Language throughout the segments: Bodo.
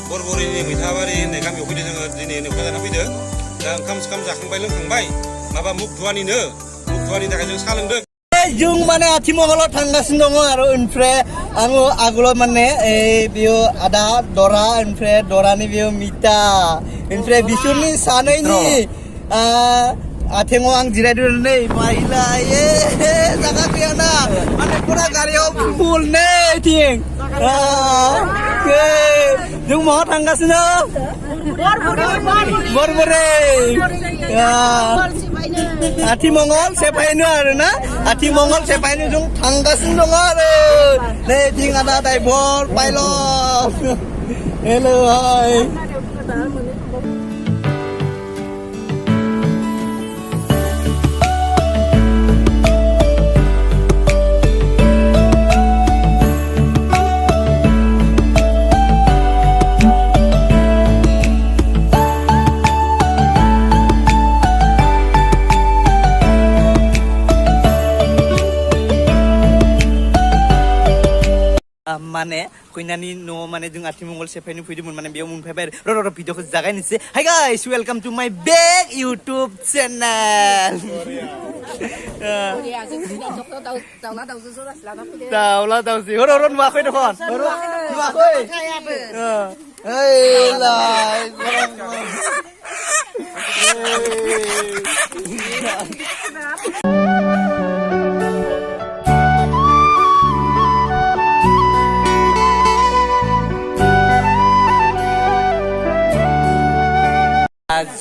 Barburiनि मैथाबारि होननाय गामियाव फैदों जोङो दिनै नोंखौ जाना फैदों दा ओंखाम जाखांबाय लोंखांबाय माबा मुग धुवानि थाखाय जों साहा लोंदों जों माने आथिमंगलाव थांगासिनो दङ आरो ओमफ्राय आङो आगोलाव माने बेयो आदा दरा ओमफ्राय दरानि बेयो मिता ओमफ्राय बिसोरनि सानैनि आथिङाव आं जिरायदों नै माहिला जागा गैयाना माने फुरा गारियाव फुल नै थिं जों माहा थांगासिनो बरबुरि atimngol sefainu आरोना atimngol sefainu जों थांगासिनो दङ आरो नै थिं ada driver pilot hello hi माने कइनानि न माने जों आथिमंगल सेफायनो फैदोंमोन माने बेयाव मोनफैबाय र भिडिअखौ जागायनोसै हाय गाइस वेलकाम टु माय बेग YouTube चेनेल दाउला दाउसि हर नुवाखै दखन नुवाखै ओइ लाय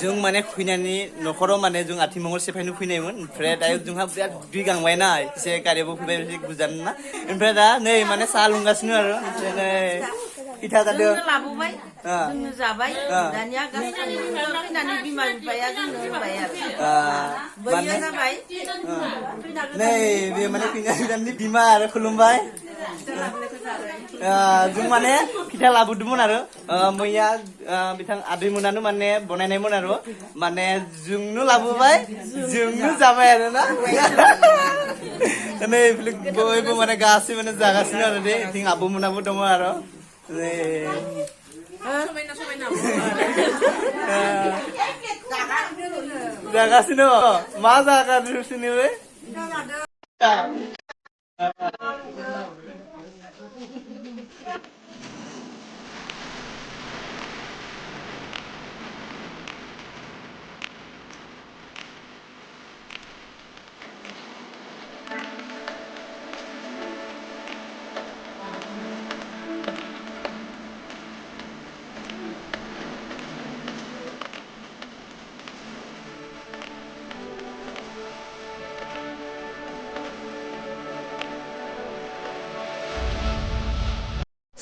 जों माने फैनायनि नखराव माने जों आथिमंगल सेफायनो फैनायमोन ओमफ्राय दायो जोंहा बिराद दुइ गांबायना एसे गारियावबो फैबाय एसे गोजान ना ओमफ्राय दा नै माने साहा लोंगासिनो आरो ओमफ्राय नै पिठा जादों लाबोबाय जोंनो जाबाय दानिया फैनानै बिमा बिफाया जोंनो होबाय आरो बैयो जाबाय नै बे माने फैनानै बिमा आरो खुलुमबाय जों माने पिठा लाबोदोंमोन आरो मैया बिथां आदैमोनानो माने बनायनायमोन आरो माने जोंनो लाबोबाय जोंनो जाबाय आरो ना नै बयबो माने गासैबो माने जागासिनो आरो दे थिं आब'मोनाबो दङ आरो जागासिनो मा जागासिनो बे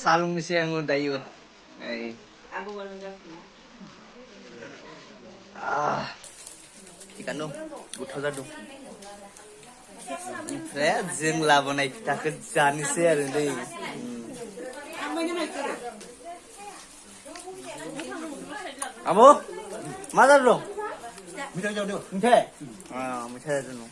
Salung siya ang dayo. Ay. Ikan dong, butuh dong. Saya jeng labon ay kita kerjaan siya rin deh. Amo, mana dong? Minta jauh dong. Minta. Minta dong.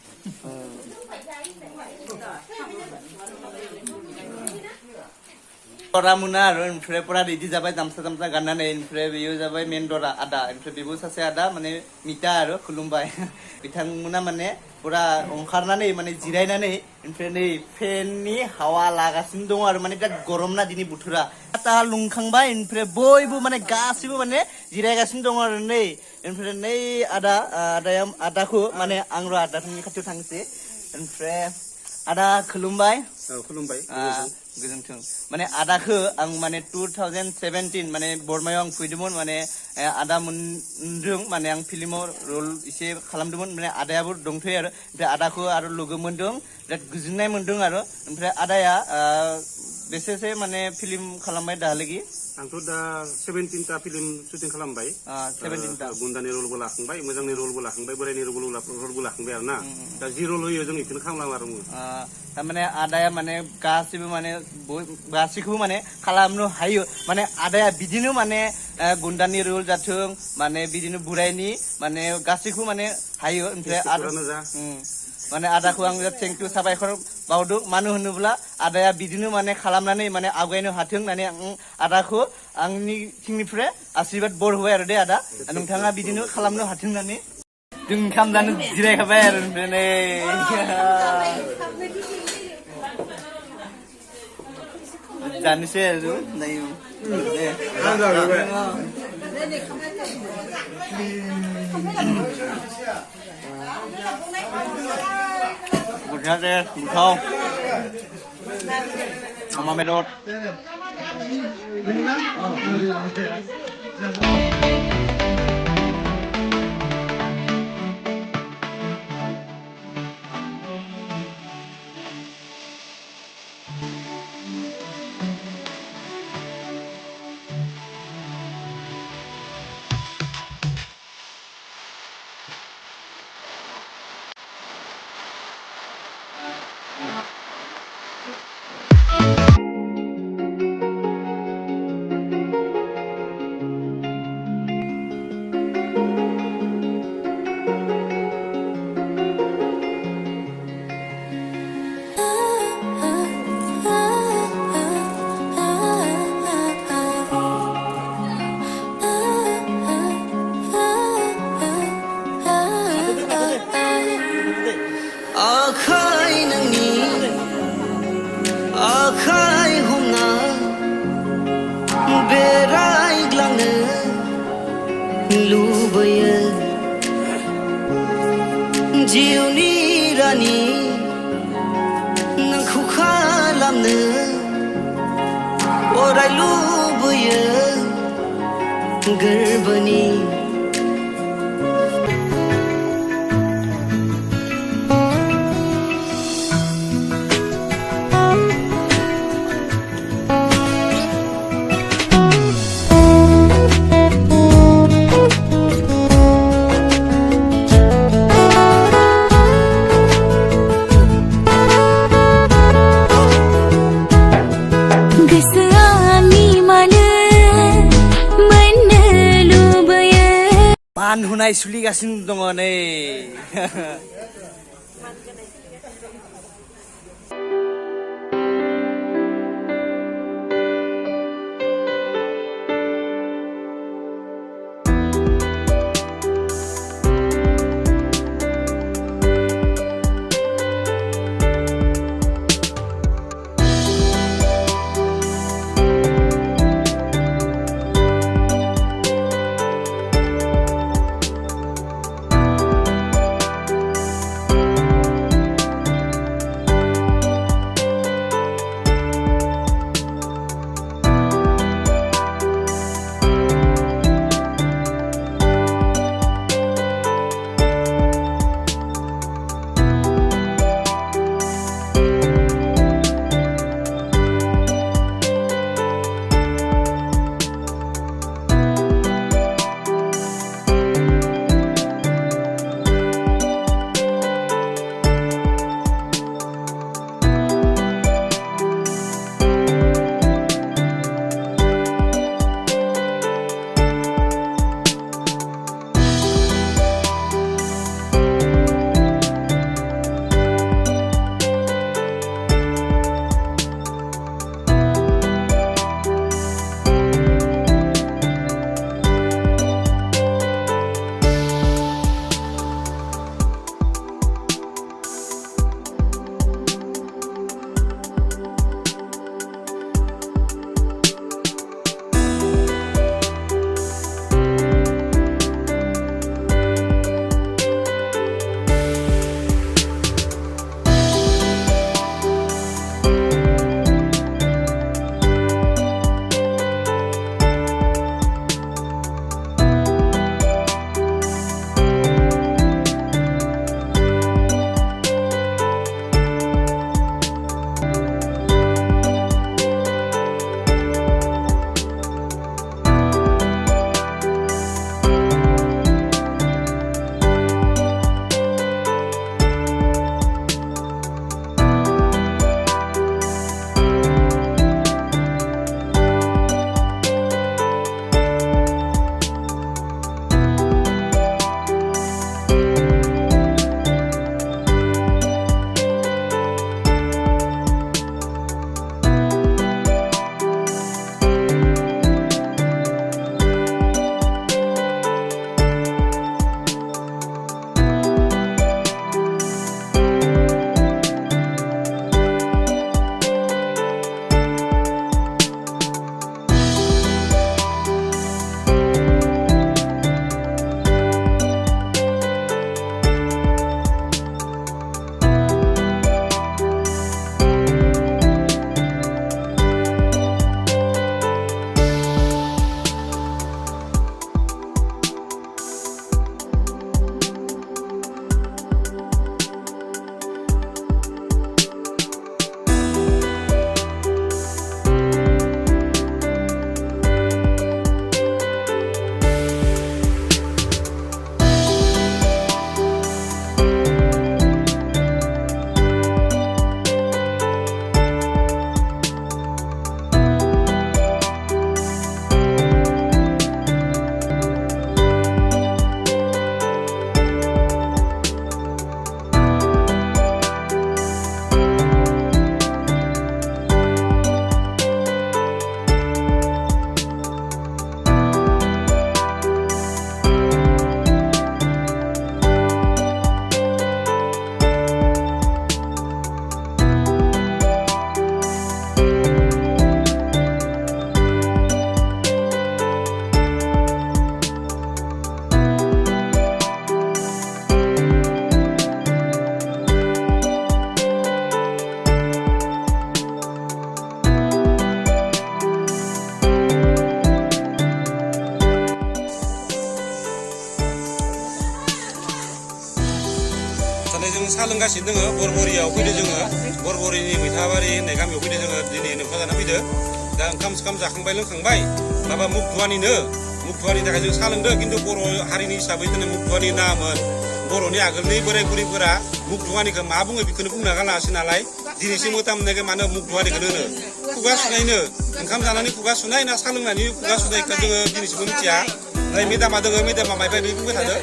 Ramuna ओमफ्राय पुरा रेडि जाबाय दामसा गाननानै ओमफ्राय बेयो जाबाय मेन दरा आदा ओमफ्राय बेबो सासे आदा माने मिता आरो खुलुमबाय बिथांमोना माने पुरा ओंखारनानै माने जिरायनानै ओमफ्राय नै फेननि हावा लागासिनो दङ आरो माने बिराद गरम ना दिनै बोथोरा ता लुंखांबाय ओमफ्राय बयबो माने गासिबो माने जिरायगासिनो दङ आरो नै ओमफ्राय नै आदाखौ माने आं र' आदानि खाथियाव थांसै ओमफ्राय आदा खुलुमबाय गोजोन्थों माने आदाखौ आं माने 2017 माने बरमायाव आं फैदोंमोन माने आदा मोनदों माने आं फिल्माव रल एसे खालामदोंमोन माने आदायाबो दंथ'यो आरो ओमफ्राय आदाखौ आरो लोगो मोनदों बिराद गोजोननाय मोनदों आरो ओमफ्राय आदाया बेसेसो माने फिल्म खालामबाय दाहालागि आंथ' दा 17टा फिल्म शुटिं खालामबाय 17टा गुन्दानि रलबो लाखांबाय मोजांनि रलबो लाखांबाय बोरायनि रलबो लाखांबाय आरो ना दा जि रल होयो जों इखौनो खालामलाङो आरो थारमाने आदाया माने गासिबो माने गासैखौबो माने खालामनो हायो माने आदाया बिदिनो माने गुन्दानि रल जाथों माने बिदिनो बुरायनि माने गासैखौबो माने हायो ओमफ्राय माने आदाखौ आं थेंक इउ साबायखर बावदों मानो होनोब्ला आदाया बिदिनो माने खालामनानै माने आवगायनो हाथों होननानै आं आदाखौ आंनि थिंनिफ्राय आशीर्बाद बर होबाय आरो दे आदा नोंथाङा बिदिनो खालामनो हाथों होननानै जों ओंखाम जानो जिरायखाबाय आरो नै जानोसै आरो दायो Bột ra không mà mày đột lubaya jiwni rani nang khalamne orai lubaya garbani मान होनाय सोलिगासिनो दङ नै जों सा लोंगासिनो दोङो बरबरियाव फैदो जोङो बरबरिनि मैथाबारि होननाय गामियाव फैदो जोङो दिनै नोंथां जाना फैदो दा ओंखाम जाखांबाय लोंखांबाय माबा मुगधुवानिनो मुगधुवानि थाखाय जों सा लोंदो खिन्थु बर' हारिनि हिसाबै जोंनो मुगधुवानि नामोन बर'नि आगोलनि बोराय बुरैफोरा मुगधुवानिखौ मा बुङो बेखौनो बुंनो गालाङासै नालाय दिनैसिम मोजां मोननायखाय मानो मुगधुवानिखौनो होनो खुगा सुनायनो ओंखाम जानानै खुगा सुनाय ना सा लोंनानै खुगा सुनायखौ जोङो दिनैसिमबो मिथिया ओमफ्राय मेदामा दोङो मेदामा मायबा बे बुंबाय थादो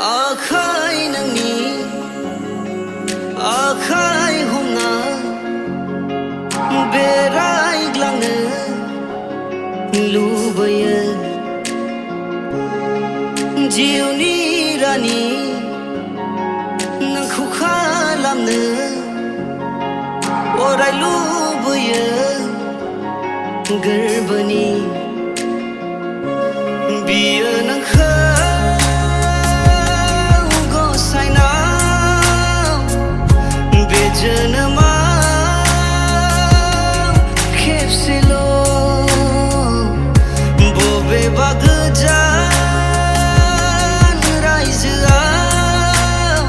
आखाइ नोंनि आखाइ हमना बेरायग्लांनो लुबैयो जिउनि रानि नोंखौ खालामनो अराय लुबैयो गोरबोनि बियो नोंखौ जोनोमाव खेबसेल' बबेबा गोजान रायजोआव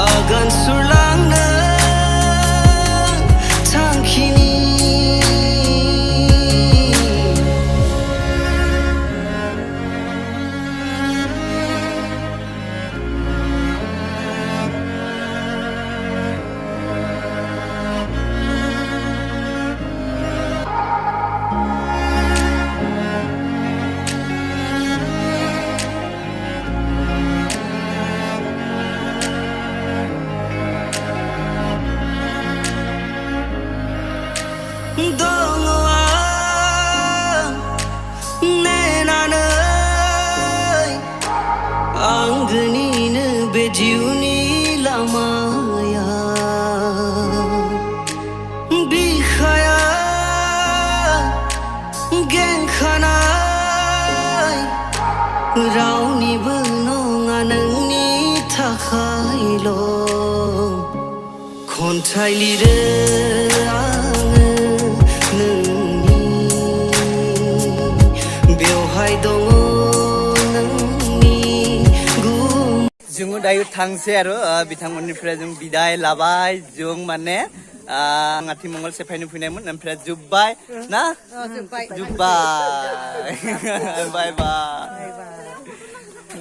आगान सुरलांनो थांखिनि दङ आं नेनानै आंगोनिनो बे जिउनि लामाया बिखाया गेंखानाय रावनिबो नङा नोंनि थाखायल' खन्थाइ लिरो जोङो दायो थांसै आरो बिथांमोननिफ्राय जों बिदाय लाबाय जों माने आथिमंगल सेफायनो फैनायमोन ओमफ्राय जोब्बाय ना जोब्बाय बाय बाय